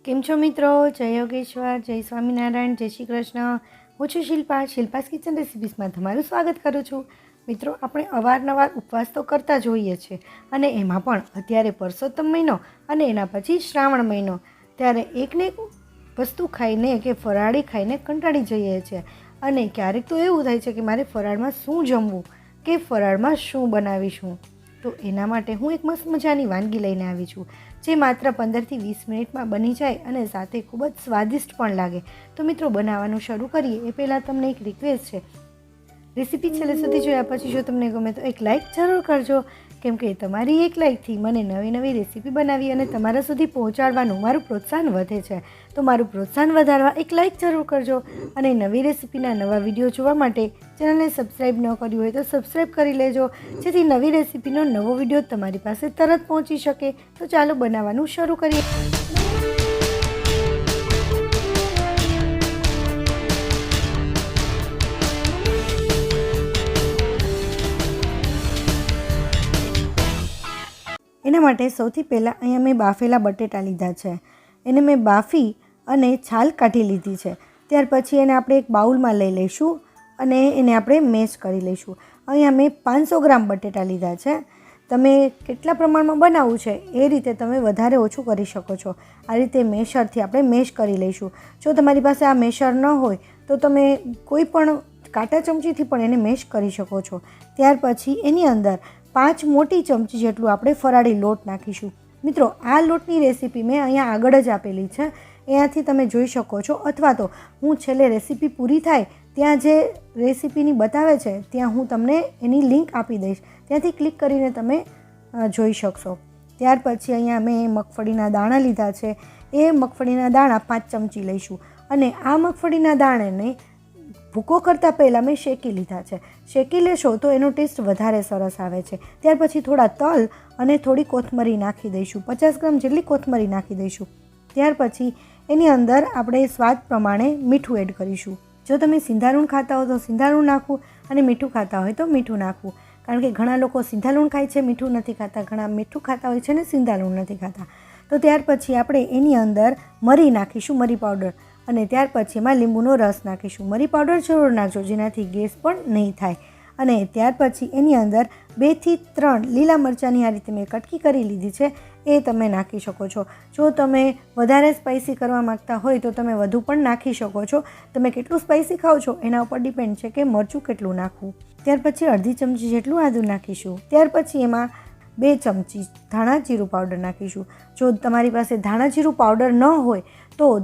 કેમ છો મિત્રો? જય યોગેશ્વર, જય સ્વામિનારાયણ, જય શ્રી કૃષ્ણ. હું છું શિલ્પા. શિલ્પાસ કિચન રેસિપીસમાં તમારું સ્વાગત કરું છું. મિત્રો, આપણે અવારનવાર ઉપવાસ તો કરતા જ હોઈએ છીએ, અને એમાં પણ અત્યારે પરસોત્તમ મહિનો અને એના પછી શ્રાવણ મહિનો, ત્યારે એકને એક વસ્તુ ખાઈને કે ફરાળી ખાઈને કંટાળી જઈએ છીએ. અને ક્યારેક તો એવું થાય છે કે મારે ફરાળમાં શું જમવું કે ફરાળમાં શું બનાવીશું. તો એના માટે હું એક મસ્ત મજાની વાનગી લઈને આવી છું, જે માત્ર 15થી 20 મિનિટમાં બની જાય અને સાથે ખૂબ જ સ્વાદિષ્ટ પણ લાગે. તો મિત્રો, બનાવવાનું શરૂ કરીએ એ પહેલાં તમને એક રિક્વેસ્ટ છે. રેસીપી છેલ્લે સુધી જોયા પછી જો તમને ગમે તો એક લાઇક જરૂર કરજો, કેમ કે તમારી એક લાઇકથી મને નવી નવી રેસીપી બનાવી અને તમારા સુધી પહોંચાડવાનું મારું પ્રોત્સાહન વધે છે. તો મારું પ્રોત્સાહન વધારવા એક લાઇક જરૂર કરજો. અને નવી રેસીપીના નવા વિડીયો જોવા માટે ચેનલને સબસ્ક્રાઈબ ન કર્યું હોય તો સબસ્ક્રાઈબ કરી લેજો, જેથી નવી રેસીપીનો નવો વિડીયો તમારી પાસે તરત પહોંચી શકે. તો ચાલો બનાવવાનું શરૂ કરીએ. એના માટે સૌથી પહેલાં અહીંયા મેં બાફેલા બટેટા લીધા છે. એને મેં બાફી અને છાલ કાઢી લીધી છે. ત્યાર પછી એને આપણે એક બાઉલમાં લઈ લઈશું અને એને આપણે મેશ કરી લઈશું. અહીંયા મેં 500 ગ્રામ બટેટા લીધા છે. તમે કેટલા પ્રમાણમાં બનાવવું છે એ રીતે તમે વધારે ઓછું કરી શકો છો. આ રીતે મેશરથી આપણે મેશ કરી લઈશું. જો તમારી પાસે આ મેશર ન હોય તો તમે કોઈ પણ કાંટા ચમચીથી પણ એને મેશ કરી શકો છો. ત્યાર પછી એની અંદર 5 મોટી ચમચી જેટલું આપણે ફરાળી લોટ નાખીશું. મિત્રો, આ લોટની રેસીપી મેં અહીંયા આગળ જ આપેલી છે, અહીંયાથી તમે જોઈ શકો છો, અથવા તો હું છેલ્લે રેસીપી પૂરી થાય ત્યાં જે રેસીપીની બતાવે છે ત્યાં હું તમને એની લિંક આપી દઈશ, ત્યાંથી ક્લિક કરીને તમે જોઈ શકશો. ત્યાર પછી અહીંયા મેં મગફળીના દાણા લીધા છે. એ મગફળીના દાણા 5 ચમચી લઈશું. અને આ મગફળીના દાણાને ભૂકો કરતાં પહેલાં મેં શેકી લીધા છે. શેકી લેશો તો એનો ટેસ્ટ વધારે સરસ આવે છે. ત્યાર પછી થોડા તલ અને થોડી કોથમરી નાખી દઈશું. 50 ગ્રામ જેટલી કોથમરી નાખી દઈશું. ત્યાર પછી એની અંદર આપણે સ્વાદ પ્રમાણે મીઠું એડ કરીશું. જો તમે સિંધાલૂણ ખાતા હો તો સિંધાલૂણ નાખવું, અને મીઠું ખાતા હોય તો મીઠું નાખવું. કારણ કે ઘણા લોકો સિંધાલૂણ ખાય છે, મીઠું નથી ખાતા. ઘણા મીઠું ખાતા હોય છે ને સિંધાલૂણ નથી ખાતા. તો ત્યાર પછી આપણે એની અંદર મરી નાખીશું, મરી પાવડર. અને ત્યાર પછી એમાં લીંબુનો રસ નાખીશું. મરી પાવડર જરૂર નાખજો, જેનાથી ગેસ પણ નહીં થાય. અને ત્યાર પછી એની અંદર 2 થી 3 લીલા મરચાંની આ રીતે મેં કટકી કરી લીધી છે, એ તમે નાખી શકો છો. જો તમે વધારે સ્પાઇસી કરવા માગતા હોય તો તમે વધુ પણ નાખી શકો છો. તમે કેટલું સ્પાઇસી ખાઓ છો એના ઉપર ડિપેન્ડ છે કે મરચું કેટલું નાખવું. ત્યાર પછી અડધી ચમચી જેટલું આદું નાખીશું. ત્યાર પછી એમાં 2 ચમચી ધાણા જીરું પાવડર નાખીશું. જો તમારી પાસે ધાણા જીરું પાવડર ન હોય તો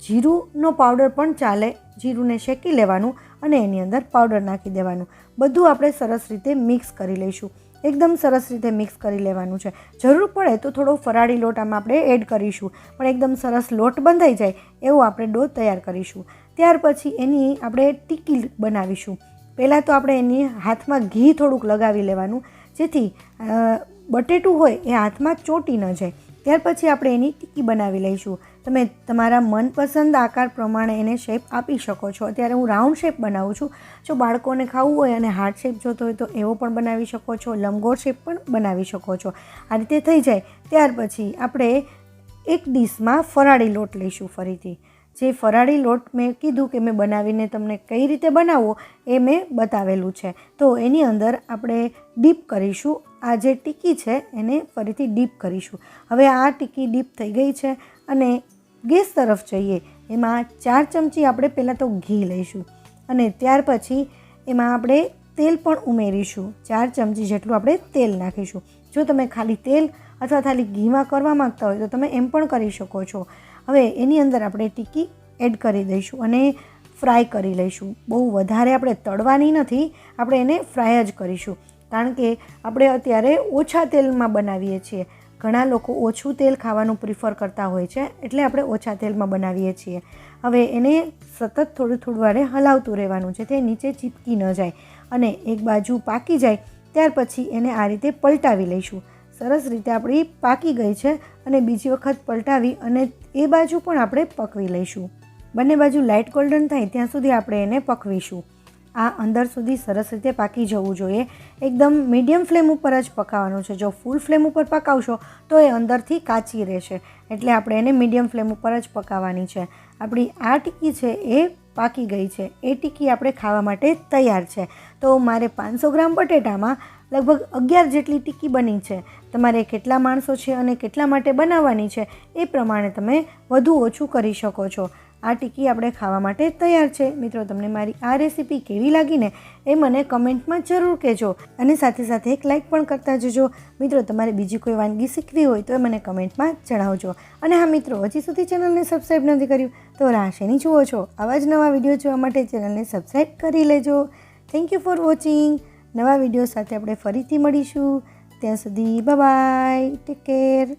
જીરુંનો પાવડર પણ ચાલે. જીરુંને શેકી લેવાનું અને એની અંદર પાવડર નાખી દેવાનું. બધું આપણે સરસ રીતે મિક્સ કરી લઈશું. એકદમ સરસ રીતે મિક્સ કરી લેવાનું છે. જરૂર પડે તો થોડો ફરાળી લોટ આમાં આપણે એડ કરીશું, પણ એકદમ સરસ લોટ બંધાઈ જાય એવો આપણે ડો તૈયાર કરીશું. ત્યાર પછી એની આપણે ટિક્કી બનાવીશું. પહેલાં તો આપણે એની હાથમાં ઘી થોડુંક લગાવી લેવાનું, જેથી બટેટું હોય એ હાથમાં ચોંટી ન જાય. ત્યાર પછી આપણે એની ટિક્કી બનાવી લઈશું. તમે તમારા મનપસંદ આકાર પ્રમાણે એને શેપ આપી શકો છો. અત્યારે હું રાઉન્ડ શેપ બનાવું છું. જો બાળકોને ખાવું હોય અને હાર્ટ શેપ જોતો હોય તો એવો પણ બનાવી શકો છો, લંબગોળ શેપ પણ બનાવી શકો છો. આ રીતે થઈ જાય ત્યાર પછી આપણે એક ડીશમાં ફરાળી લોટ લઈશું. ફરીથી જે ફરાળી લોટ મેં કીધું કે મેં બનાવીને તમને કઈ રીતે બનાવવો એ મેં બતાવેલું છે. તો એની અંદર આપણે ડીપ કરીશું. આ જે ટિક્કી છે એને ફરીથી ડીપ કરીશું. હવે આ ટિક્કી ડીપ થઈ ગઈ છે અને ગેસ તરફ જઈએ. એમાં 4 ચમચી આપણે પહેલાં તો ઘી લઈશું અને ત્યાર પછી એમાં આપણે તેલ પણ ઉમેરીશું. 4 ચમચી જેટલું આપણે તેલ નાખીશું. જો તમે ખાલી તેલ અથવા ખાલી ઘીમાં કરવા માગતા હોય તો તમે એમ પણ કરી શકો છો. હવે એની અંદર આપણે ટિક્કી એડ કરી દઈશું અને ફ્રાય કરી લઈશું. બહુ વધારે આપણે તળવાની નથી, આપણે એને ફ્રાય જ કરીશું. કારણ કે આપણે અત્યારે ઓછા તેલમાં બનાવીએ છીએ. ઘણા લોકો ઓછું તેલ ખાવાનું પ્રિફર કરતા હોય છે, એટલે આપણે ઓછા તેલમાં બનાવીએ છીએ. હવે એને સતત થોડું વારે હલાવતું રહેવાનું છે, તે નીચે ચીપકી ન જાય. અને એક બાજુ પાકી જાય ત્યાર પછી એને આ રીતે પલટાવી લઈશું. સરસ રીતે આપણી પાકી ગઈ છે અને બીજી વખત પલટાવી અને એ બાજુ પણ આપણે પકવી લઈશું. બંને બાજુ લાઇટ ગોલ્ડન થાય ત્યાં સુધી આપણે એને પકવીશું. આ અંદર સુધી સરસ રીતે પાકી જવું જોઈએ. એકદમ મીડિયમ ફ્લેમ ઉપર જ પકાવવાનું છે. જો ફૂલ ફ્લેમ ઉપર પકાવશો તો એ અંદરથી કાચી રહેશે, એટલે આપણે એને મીડિયમ ફ્લેમ ઉપર જ પકાવવાની છે. આપણી આ ટિક્કી છે એ પાકી ગઈ છે. એ ટિક્કી આપણે ખાવા માટે તૈયાર છે. તો મારે 500 ગ્રામ બટેટામાં લગભગ 11 જેટલી ટિક્કી બની છે. તમારે કેટલા માણસો છે અને કેટલા માટે બનાવવાની છે એ પ્રમાણે તમે વધુ ઓછું કરી શકો છો. આ ટિક્કી આપણે ખાવા માટે તૈયાર છે. મિત્રો, તમને મારી આ રેસીપી કેવી લાગીને એ મને કમેન્ટમાં જરૂર કહેજો, અને સાથે સાથે એક લાઇક પણ કરતા જજો. મિત્રો, તમારે બીજી કોઈ વાનગી શીખવી હોય તો એ મને કમેન્ટમાં જણાવજો. અને હા મિત્રો, હજી સુધી ચેનલને સબસ્ક્રાઈબ નથી કર્યું તો રાહ શેની જુઓ છો? આવા જ નવા વિડીયો જોવા માટે ચેનલને સબસ્ક્રાઈબ કરી લેજો. Thank you for watching. નવા વિડીયો સાથે આપણે ફરીથી મળીશું. ત્યાં સુધી બાય બાય, ટેક કેર.